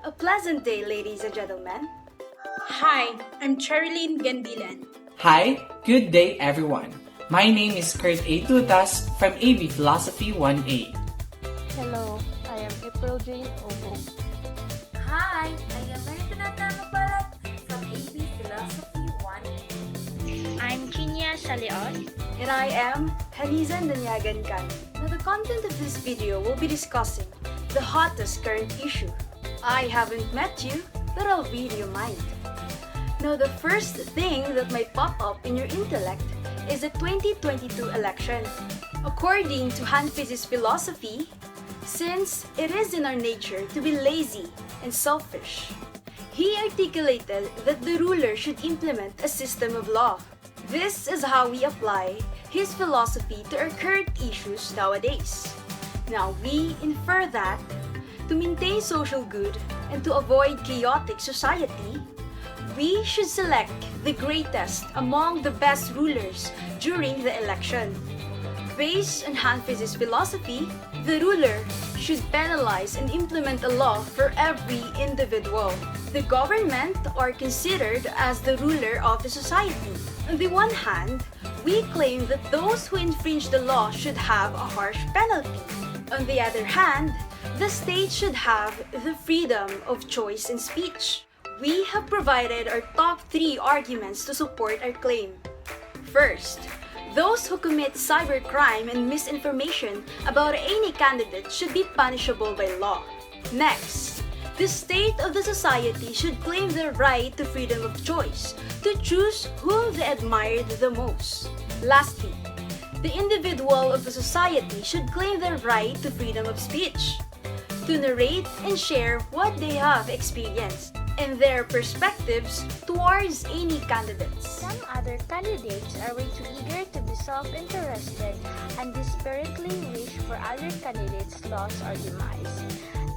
A pleasant day, ladies and gentlemen. Hi, I'm Cherilyn Gandilan. Hi, good day everyone. My name is Kurt A. Tutas from AB Philosophy 1A. Hello, I am April Jane Obo. Hi, I am Marita Palat from AB Philosophy 1. I'm Chinya Saleon. And I am Hanizan Danyagan Kan. Now the content of this video will be discussing the hottest current issue. I haven't met you, but I'll read your mind. Now the first thing that might pop up in your intellect is the 2022 election. According to Hanfiz's philosophy, since it is in our nature to be lazy and selfish, he articulated that the ruler should implement a system of law. This is how we apply his philosophy to our current issues nowadays. Now we infer that to maintain social good and to avoid chaotic society, we should select the greatest among the best rulers during the election. Based on Hanfiz's philosophy, the ruler should penalize and implement a law for every individual. The government are considered as the ruler of the society. On the one hand, we claim that those who infringe the law should have a harsh penalty. On the other hand, the state should have the freedom of choice and speech. We have provided our top 3 arguments to support our claim. First, those who commit cybercrime and misinformation about any candidate should be punishable by law. Next, the state of the society should claim the right to freedom of choice to choose whom they admired the most. Lastly, the individual of the society should claim the right to freedom of speech to narrate and share what they have experienced and their perspectives towards any candidates. Some other candidates are way too eager to be self-interested and desperately wish for other candidates' loss or demise.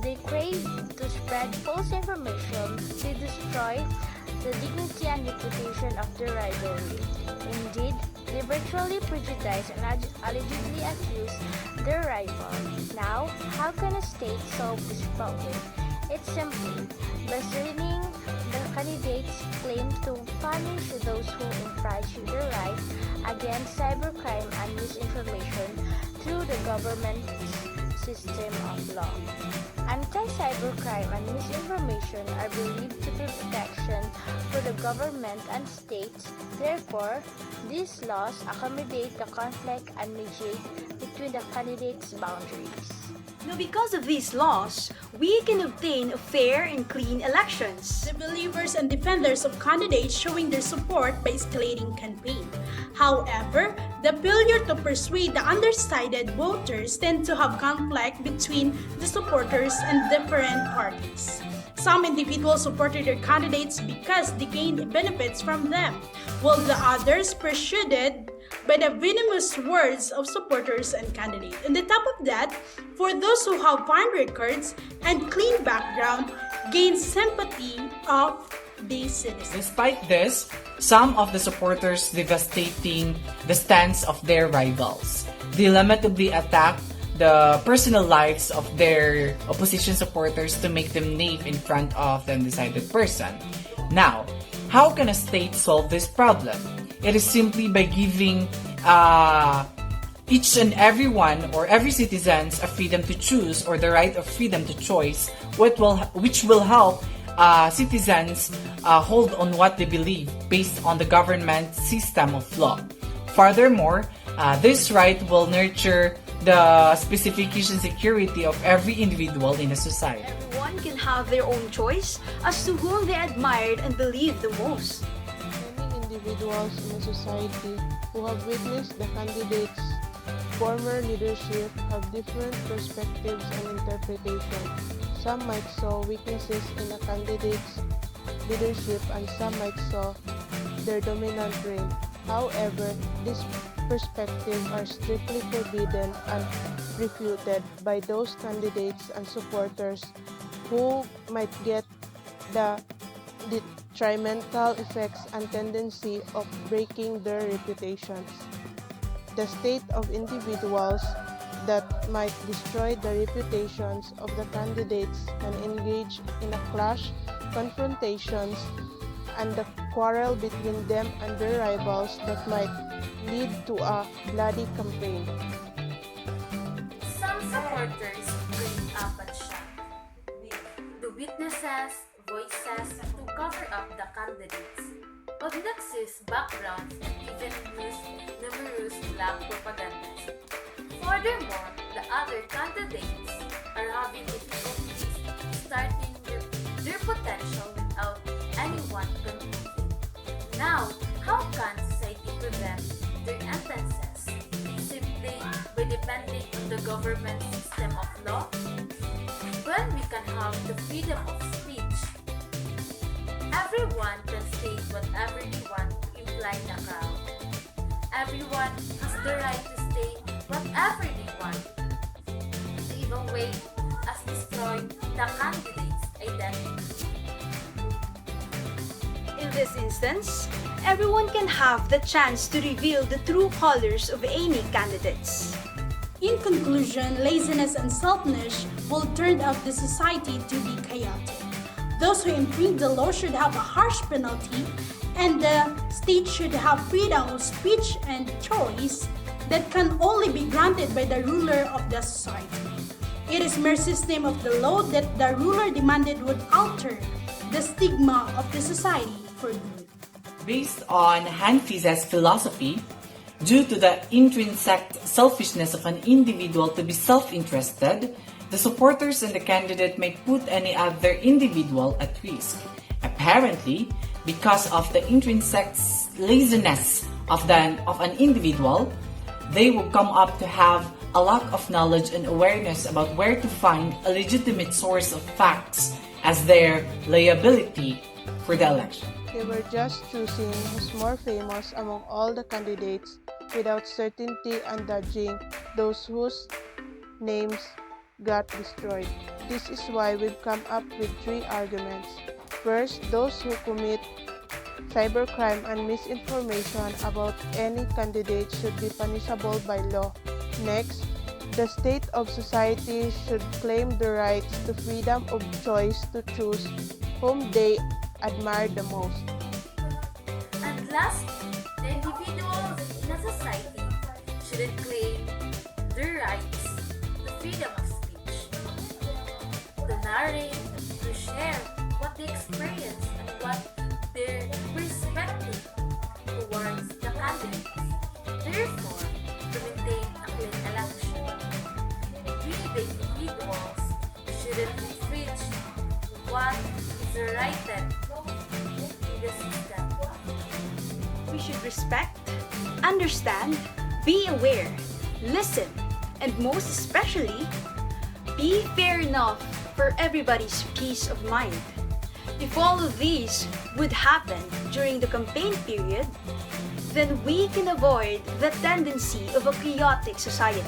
They crave to spread false information to destroy the dignity and reputation of their rivalry. Indeed, they virtually prejudice and allegedly accuse their rival. Now, how can a state solve this problem? It's simple by screening the candidates' claim to punish those who infringe their rights against cybercrime and misinformation through the government's system of law. Anti-cybercrime and misinformation are believed to be protection for the government and states. Therefore, these laws accommodate the conflict and mediate between the candidates' boundaries. Now, because of these laws, we can obtain fair and clean elections. The believers and defenders of candidates showing their support by escalating campaign. However, the failure to persuade the undecided voters tend to have conflict between the supporters and different parties. Some individuals supported their candidates because they gained benefits from them, while the others pursued by the venomous words of supporters and candidates. On the top of that, for those who have fine records and clean background, gain sympathy of these citizens. Despite this, some of the supporters devastating the stance of their rivals. They lamentably attack the personal lives of their opposition supporters to make them naive in front of the undecided person. Now, how can a state solve this problem? It is simply by giving each and everyone or every citizens a freedom to choose or the right of freedom to choice, which will help citizens hold on what they believe based on the government system of law. Furthermore, this right will nurture the specification security of every individual in a society. Everyone can have their own choice as to whom they admired and believed the most. Many individuals in a society who have witnessed the candidates' former leadership have different perspectives and interpretations. Some might saw weaknesses in a candidate's leadership and some might saw their dominant reign. However, these perspectives are strictly forbidden and refuted by those candidates and supporters who might get the detrimental effects and tendency of breaking their reputations. The state of individuals that might destroy the reputations of the candidates and engage in a clash, confrontations, and the quarrel between them and their rivals that might lead to a bloody campaign. Some supporters bring up and shout. The witnesses, voices to cover up the candidates. Obnoxious backgrounds and even use numerous black propagandas. Furthermore, the other candidates are having difficulties starting their potential without anyone contributing. Now, how can society prevent their entrances? Simply by depending on the government system of law? When we can have the freedom of speech, everyone can state whatever they want to imply the crowd. Everyone has the right to state whatever they want. The evil way has destroyed the candidate's identity. In this instance, everyone can have the chance to reveal the true colors of any candidates. In conclusion, laziness and selfishness will turn out the society to be chaotic. Those who infringe the law should have a harsh penalty, and the state should have freedom of speech and choice that can only be granted by the ruler of the society. It is mere system of the law that the ruler demanded would alter the stigma of the society for good. Based on Hanfi's philosophy, due to the intrinsic selfishness of an individual to be self-interested, the supporters and the candidate may put any other individual at risk. Apparently, because of the intrinsic laziness of an individual, they will come up to have a lack of knowledge and awareness about where to find a legitimate source of facts as their liability for the election. They were just choosing who's more famous among all the candidates without certainty and dodging those whose names got destroyed. This is why we've come up with 3 arguments. First, those who commit cybercrime and misinformation about any candidate should be punishable by law. Next, the state of society should claim the rights to freedom of choice to choose whom they admire the most. And lastly, the individuals in a society shouldn't claim their rights to freedom of speech, to narrate, to share what they experience and what their perspective towards the candidates. Therefore, to maintain a clean election, we the individuals shouldn't infringe what is righted in the system. We should respect, understand, be aware, listen, and most especially, be fair enough for everybody's peace of mind. If all of these would happen during the campaign period, then we can avoid the tendency of a chaotic society.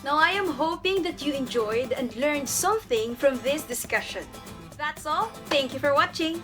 Now I am hoping that you enjoyed and learned something from this discussion. That's all. Thank you for watching.